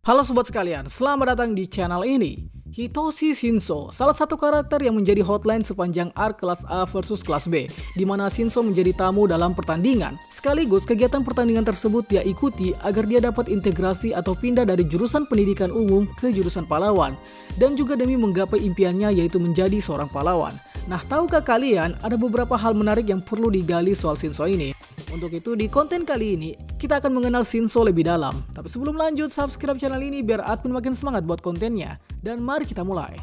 Halo sobat sekalian, selamat datang di channel ini. Hitoshi Shinso, salah satu karakter yang menjadi hotline sepanjang arc kelas A versus kelas B, di mana Shinso menjadi tamu dalam pertandingan. Sekaligus kegiatan pertandingan tersebut dia ikuti agar dia dapat integrasi atau pindah dari jurusan pendidikan umum ke jurusan pahlawan, dan juga demi menggapai impiannya yaitu menjadi seorang pahlawan. Nah, tahukah kalian ada beberapa hal menarik yang perlu digali soal Shinso ini? Untuk itu di konten kali ini kita akan mengenal Shinso lebih dalam. Tapi sebelum lanjut, subscribe channel ini biar admin makin semangat buat kontennya. Dan mari kita mulai.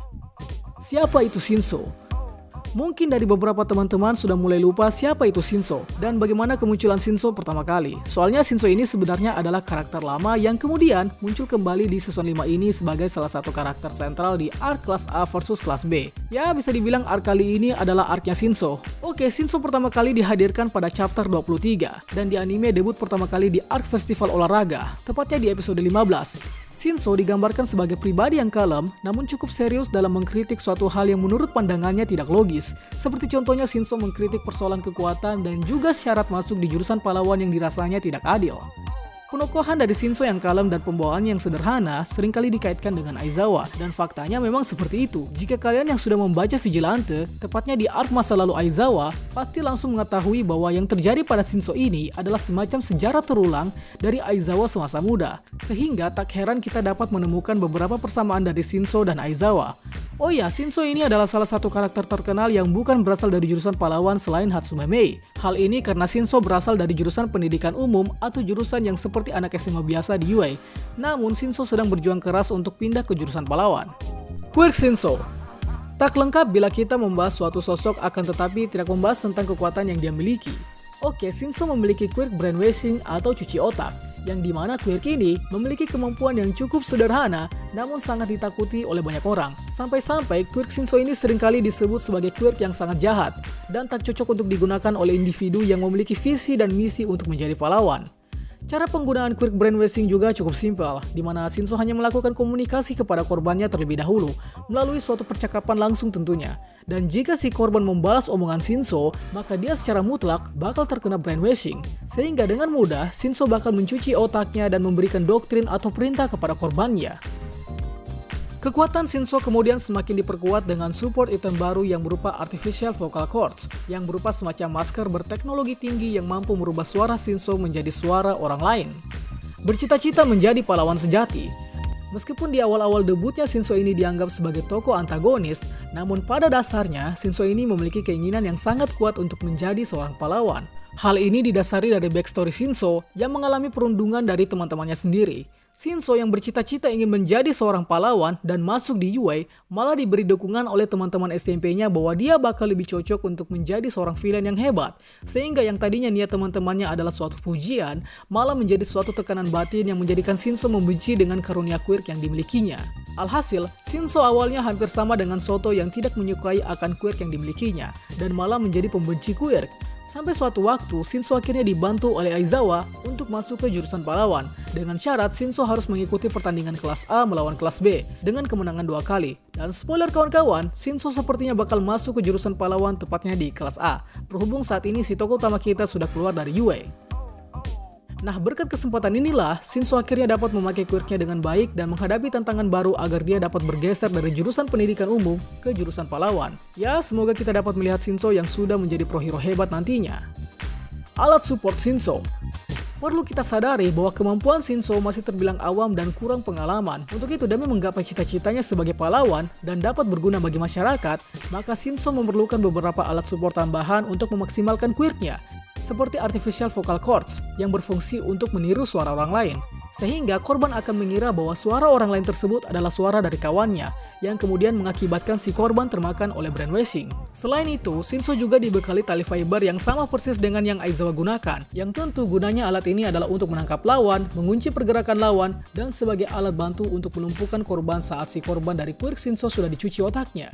Siapa itu Shinso? Mungkin dari beberapa teman-teman sudah mulai lupa siapa itu Shinso dan bagaimana kemunculan Shinso pertama kali. Soalnya Shinso ini sebenarnya adalah karakter lama yang kemudian muncul kembali di season 5 ini sebagai salah satu karakter sentral di arc kelas A versus kelas B. Ya, bisa dibilang arc kali ini adalah arc-nya Shinso. Oke, Shinso pertama kali dihadirkan pada chapter 23 dan di anime debut pertama kali di arc festival olahraga, tepatnya di episode 15. Shinso digambarkan sebagai pribadi yang kalem namun cukup serius dalam mengkritik suatu hal yang menurut pandangannya tidak logis. Seperti contohnya Shinso mengkritik persoalan kekuatan dan juga syarat masuk di jurusan pahlawan yang dirasanya tidak adil. Penokohan dari Shinso yang kalem dan pembawaannya yang sederhana seringkali dikaitkan dengan Aizawa, dan faktanya memang seperti itu. Jika kalian yang sudah membaca Vigilante, tepatnya di arc masa lalu Aizawa, pasti langsung mengetahui bahwa yang terjadi pada Shinso ini adalah semacam sejarah terulang dari Aizawa semasa muda. Sehingga tak heran kita dapat menemukan beberapa persamaan dari Shinso dan Aizawa. Oh ya, Shinso ini adalah salah satu karakter terkenal yang bukan berasal dari jurusan pahlawan selain Hatsume Mei. Hal ini karena Shinso berasal dari jurusan pendidikan umum atau jurusan yang seperti anak SMA biasa di UA. Namun Shinso sedang berjuang keras untuk pindah ke jurusan pahlawan. Quirk Shinso. Tak lengkap bila kita membahas suatu sosok akan tetapi tidak membahas tentang kekuatan yang dia miliki. Oke, Shinso memiliki quirk brainwashing atau cuci otak, yang dimana quirk ini memiliki kemampuan yang cukup sederhana namun sangat ditakuti oleh banyak orang. Sampai-sampai quirk Shinso ini seringkali disebut sebagai quirk yang sangat jahat dan tak cocok untuk digunakan oleh individu yang memiliki visi dan misi untuk menjadi pahlawan. Cara penggunaan quirk brainwashing juga cukup simpel, di mana Shinso hanya melakukan komunikasi kepada korbannya terlebih dahulu, melalui suatu percakapan langsung tentunya. Dan jika si korban membalas omongan Shinso, maka dia secara mutlak bakal terkena brainwashing. Sehingga dengan mudah, Shinso bakal mencuci otaknya dan memberikan doktrin atau perintah kepada korbannya. Kekuatan Shinso kemudian semakin diperkuat dengan support item baru yang berupa Artificial Vocal Cords, yang berupa semacam masker berteknologi tinggi yang mampu merubah suara Shinso menjadi suara orang lain. Bercita-cita menjadi pahlawan sejati. Meskipun di awal-awal debutnya Shinso ini dianggap sebagai tokoh antagonis, namun pada dasarnya Shinso ini memiliki keinginan yang sangat kuat untuk menjadi seorang pahlawan. Hal ini didasari dari backstory Shinso yang mengalami perundungan dari teman-temannya sendiri. Shinso yang bercita-cita ingin menjadi seorang pahlawan dan masuk di UA malah diberi dukungan oleh teman-teman SMP-nya bahwa dia bakal lebih cocok untuk menjadi seorang villain yang hebat. Sehingga yang tadinya niat teman-temannya adalah suatu pujian, malah menjadi suatu tekanan batin yang menjadikan Shinso membenci dengan karunia quirk yang dimilikinya. Alhasil, Shinso awalnya hampir sama dengan Soto yang tidak menyukai akan quirk yang dimilikinya, dan malah menjadi pembenci quirk. Sampai suatu waktu, Shinso akhirnya dibantu oleh Aizawa untuk masuk ke jurusan pahlawan. Dengan syarat Shinso harus mengikuti pertandingan kelas A melawan kelas B dengan kemenangan 2 kali. Dan spoiler kawan-kawan, Shinso sepertinya bakal masuk ke jurusan pahlawan tepatnya di kelas A. Berhubung saat ini si tokoh utama kita sudah keluar dari UA. Nah, berkat kesempatan inilah, Shinso akhirnya dapat memakai quirknya dengan baik dan menghadapi tantangan baru agar dia dapat bergeser dari jurusan pendidikan umum ke jurusan pahlawan. Ya, semoga kita dapat melihat Shinso yang sudah menjadi pro hero hebat nantinya. Alat support Shinso. Perlu kita sadari bahwa kemampuan Shinso masih terbilang awam dan kurang pengalaman. Untuk itu, demi menggapai cita-citanya sebagai pahlawan dan dapat berguna bagi masyarakat, maka Shinso memerlukan beberapa alat support tambahan untuk memaksimalkan quirknya, seperti Artificial Vocal Cords yang berfungsi untuk meniru suara orang lain. Sehingga korban akan mengira bahwa suara orang lain tersebut adalah suara dari kawannya, yang kemudian mengakibatkan si korban termakan oleh brainwashing. Selain itu, Shinso juga dibekali tali fiber yang sama persis dengan yang Aizawa gunakan, yang tentu gunanya alat ini adalah untuk menangkap lawan, mengunci pergerakan lawan, dan sebagai alat bantu untuk melumpuhkan korban saat si korban dari quirk Shinso sudah dicuci otaknya.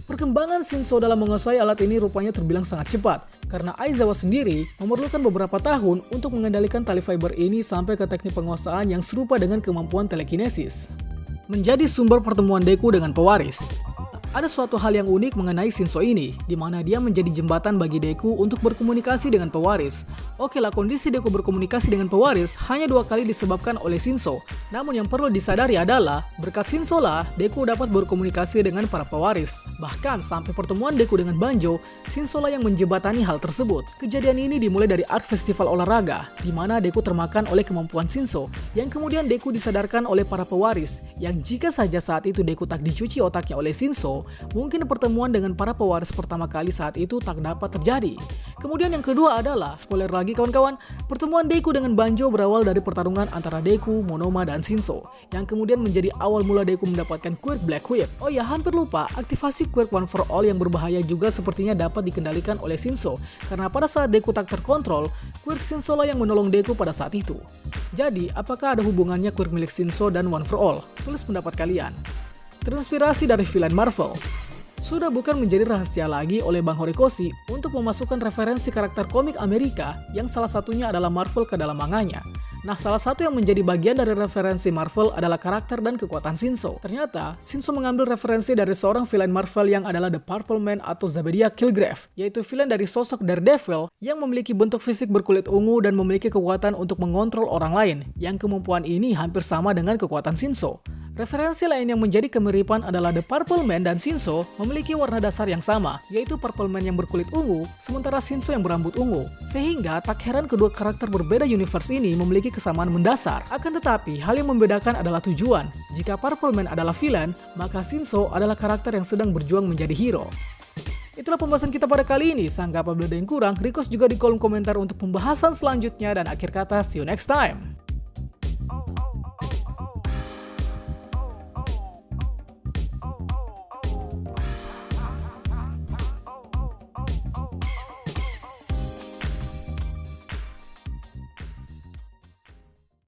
Perkembangan Shinso dalam menguasai alat ini rupanya terbilang sangat cepat, karena Aizawa sendiri memerlukan beberapa tahun untuk mengendalikan tali fiber ini sampai ke teknik penguasaan yang serupa dengan kemampuan telekinesis. Menjadi sumber pertemuan Deku dengan pewaris. Ada suatu hal yang unik mengenai Shinso ini, di mana dia menjadi jembatan bagi Deku untuk berkomunikasi dengan pewaris. Oke lah, kondisi Deku berkomunikasi dengan pewaris hanya 2 kali disebabkan oleh Shinso. Namun yang perlu disadari adalah, berkat Shinso lah, Deku dapat berkomunikasi dengan para pewaris. Bahkan sampai pertemuan Deku dengan Banjo, Shinso lah yang menjembatani hal tersebut. Kejadian ini dimulai dari Arc Festival Olahraga, di mana Deku termakan oleh kemampuan Shinso, yang kemudian Deku disadarkan oleh para pewaris, yang jika saja saat itu Deku tak dicuci otaknya oleh Shinso, mungkin pertemuan dengan para pewaris pertama kali saat itu tak dapat terjadi. Kemudian yang kedua adalah, spoiler lagi kawan-kawan, pertemuan Deku dengan Banjo berawal dari pertarungan antara Deku, Monoma, dan Shinso, yang kemudian menjadi awal mula Deku mendapatkan quirk Black Whip. Oh ya, hampir lupa, aktivasi quirk One for All yang berbahaya juga sepertinya dapat dikendalikan oleh Shinso, karena pada saat Deku tak terkontrol, quirk Shinso lah yang menolong Deku pada saat itu. Jadi, apakah ada hubungannya quirk milik Shinso dan One for All? Tulis pendapat kalian. Terinspirasi dari villain Marvel. Sudah bukan menjadi rahasia lagi oleh Bang Horikoshi untuk memasukkan referensi karakter komik Amerika yang salah satunya adalah Marvel ke dalam manganya. Nah, salah satu yang menjadi bagian dari referensi Marvel adalah karakter dan kekuatan Shinso. Ternyata, Shinso mengambil referensi dari seorang villain Marvel yang adalah The Purple Man atau Zebediah Killgrave, yaitu villain dari sosok Daredevil yang memiliki bentuk fisik berkulit ungu dan memiliki kekuatan untuk mengontrol orang lain, yang kemampuan ini hampir sama dengan kekuatan Shinso. Referensi lain yang menjadi kemiripan adalah The Purple Man dan Shinso memiliki warna dasar yang sama, yaitu Purple Man yang berkulit ungu, sementara Shinso yang berambut ungu. Sehingga tak heran kedua karakter berbeda universe ini memiliki kesamaan mendasar. Akan tetapi, hal yang membedakan adalah tujuan. Jika Purple Man adalah villain, maka Shinso adalah karakter yang sedang berjuang menjadi hero. Itulah pembahasan kita pada kali ini. Sangka apabila ada yang kurang, request juga di kolom komentar untuk pembahasan selanjutnya, dan akhir kata, see you next time.